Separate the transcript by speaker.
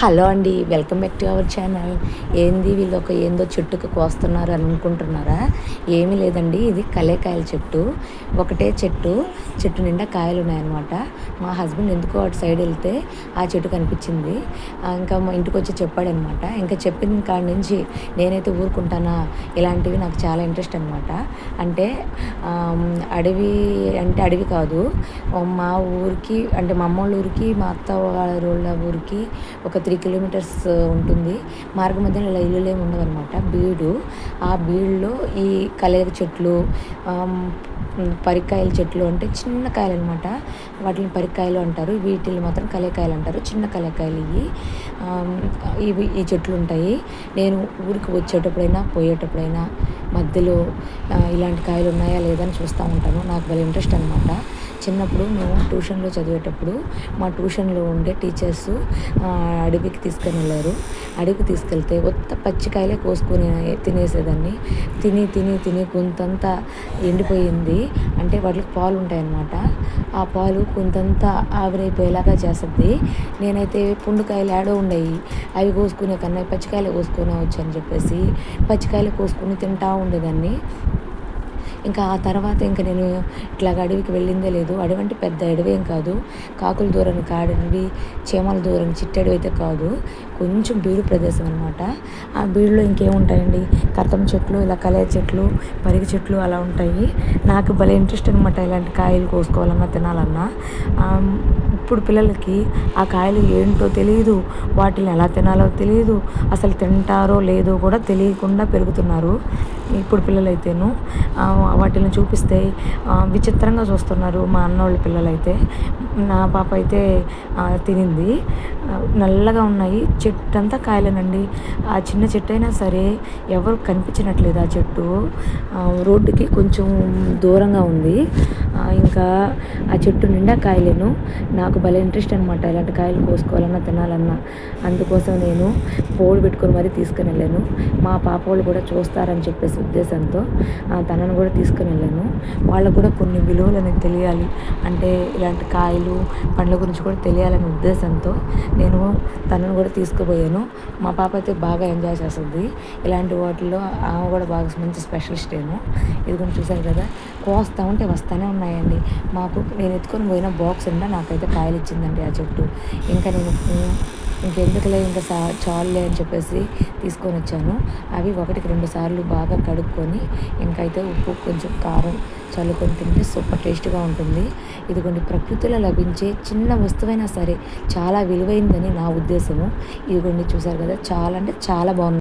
Speaker 1: Hello అండి, welcome back to our channel. ఏంది వీళ్ళు ఏందో చెట్టుకు కోస్తున్నారు అని అనుకుంటున్నారా? ఏమీ లేదండి, ఇది కలేకాయల చెట్టు. ఒకటే చెట్టు నిండా కాయలు ఉన్నాయన్నమాట. మా హస్బెండ్ ఎందుకో అటు సైడ్ వెళ్తే ఆ చెట్టు కనిపించింది. ఇంకా మా ఇంటికి వచ్చి చెప్పాడనమాట. ఇంకా చెప్పిన కాడి నుంచి నేనైతే ఊరుకుంటానా, ఇలాంటివి నాకు చాలా ఇంట్రెస్ట్ అనమాట. అంటే అడవి అంటే అడవి కాదు, మా ఊరికి అంటే మా అమ్మోళ్ళ ఊరికి మా అత్త వాళ్ళ ఊరికి ఒక 3 కిలోమీటర్స్ ఉంటుంది. మార్గ మధ్యలో ఇలా ఇల్లులు ఏమి ఉండవన్నమాట. బీడు, ఆ బీడులో ఈ కలేర చెట్లు, పరికాయల చెట్లు అంటే చిన్న కాయలు అనమాట. వాటిని పరికాయలు అంటారు, వీటిని మాత్రం కలేకాయలు అంటారు. చిన్న కలేకాయలు ఇవి ఈ చెట్లు ఉంటాయి. నేను ఊరికి వచ్చేటప్పుడైనా పోయేటప్పుడైనా మధ్యలో ఇలాంటి కాయలు ఉన్నాయా లేదా అని చూస్తూ ఉంటాను. నాకు భలే ఇంట్రెస్ట్ అనమాట. చిన్నప్పుడు మేము ట్యూషన్లో చదివేటప్పుడు మా ట్యూషన్లో ఉండే టీచర్స్ అడవికి తీసుకొని వెళ్ళారు. అడవికి తీసుకెళ్తే కొత్త పచ్చికాయలే కోసుకొని తినేసేదాన్ని. తిని తిని తిని కొంతంతా ఎండిపోయింది. అంటే వాటికి పాలు ఉంటాయన్నమాట. ఆ పాలు కొంతంతా ఆవిరైపోయేలాగా చేస్తుంది. నేనైతే పుండుకాయలు ఏడో ఉండేవి, అవి కోసుకునే కన్నా పచ్చికాయలు కోసుకునే వచ్చు అని చెప్పేసి పచ్చికాయలు కోసుకుని తింటూ ఉండేదాన్ని. ఇంకా ఆ తర్వాత ఇంకా నేను ఇట్లాగ అడవికి వెళ్ళిందే లేదు. అడవి అంటే పెద్ద అడవి ఏం కాదు, కాకులు దూరని కాడవి, చీమల దూరని చిట్టడవి అయితే కాదు, కొంచెం బీడు ప్రదేశం అనమాట. ఆ బీడులో ఇంకేముంటాయండి, కర్తం చెట్లు, ఇలా కలేర చెట్లు, పరిగి చెట్లు అలా ఉంటాయి. నాకు భలే ఇంట్రెస్ట్ అనమాట ఇలాంటి కాయలు కోసుకోవాలన్నా తినాలన్నా. ఇప్పుడు పిల్లలకి ఆ కాయలు ఏంటో తెలియదు, వాటిని ఎలా తినాలో తెలియదు, అసలు తింటారో లేదో కూడా తెలియకుండా పెరుగుతున్నారు ఇప్పుడు పిల్లలైతేను. వాటిని చూపిస్తే విచిత్రంగా చూస్తున్నారు మా అన్నోళ్ళ పిల్లలైతే. నా పాప అయితే తినింది. నల్లగా ఉన్నాయి, చెట్టు అంతా కాయలేనండి. ఆ చిన్న చెట్టు అయినా సరే ఎవరు కనిపించినట్లేదు. ఆ చెట్టు రోడ్డుకి కొంచెం దూరంగా ఉంది. ఇంకా ఆ చెట్టు నిండా కాయలేను. నాకు భలే ఇంట్రెస్ట్ అనమాట ఇలాంటి కాయలు కోసుకోవాలన్నా తినాలన్నా. అందుకోసం నేను పోడు పెట్టుకొని మరీ తీసుకుని వెళ్ళాను. మా పాప వాళ్ళు కూడా చూస్తారని చెప్పేసి ఉద్దేశంతో తనను కూడా తీసుకుని వెళ్ళాను. వాళ్ళకు కూడా కొన్ని విలువలు అనేది తెలియాలి, అంటే ఇలాంటి కాయలు పండ్ల గురించి కూడా తెలియాలనే ఉద్దేశంతో నేను తనను కూడా తీసుకుపోయాను. మా పాప అయితే బాగా ఎంజాయ్ చేస్తుంది ఇలాంటి వాటిల్లో. ఆమె కూడా బాగా మంచి స్పెషలిస్ట్ ఏమో. ఇది కూడా చూసారు కదా, కోస్తా ఉంటే వస్తూనే ఉన్నాయండి. మాకు నేను ఎత్తుకొని పోయిన బాక్స్ ఉండా నాకైతే కాయలు ఇచ్చిందండి ఆ చెట్టు. ఇంకా నేను ఇంకెందుకులే ఇంకా చాలులే అని చెప్పేసి తీసుకొని వచ్చాను. అవి 1-2 సార్లు బాగా కడుక్కొని ఇంకైతే ఉప్పు కొంచెం కారం చల్లుకొని తింటే సూపర్ టేస్ట్గా ఉంటుంది. ఇదిగోండి, ప్రకృతిలో లభించే చిన్న వస్తువైనా సరే చాలా విలువైందని నా ఉద్దేశము. ఇదిగోండి చూసారు కదా, చాలా అంటే చాలా బాగుంది.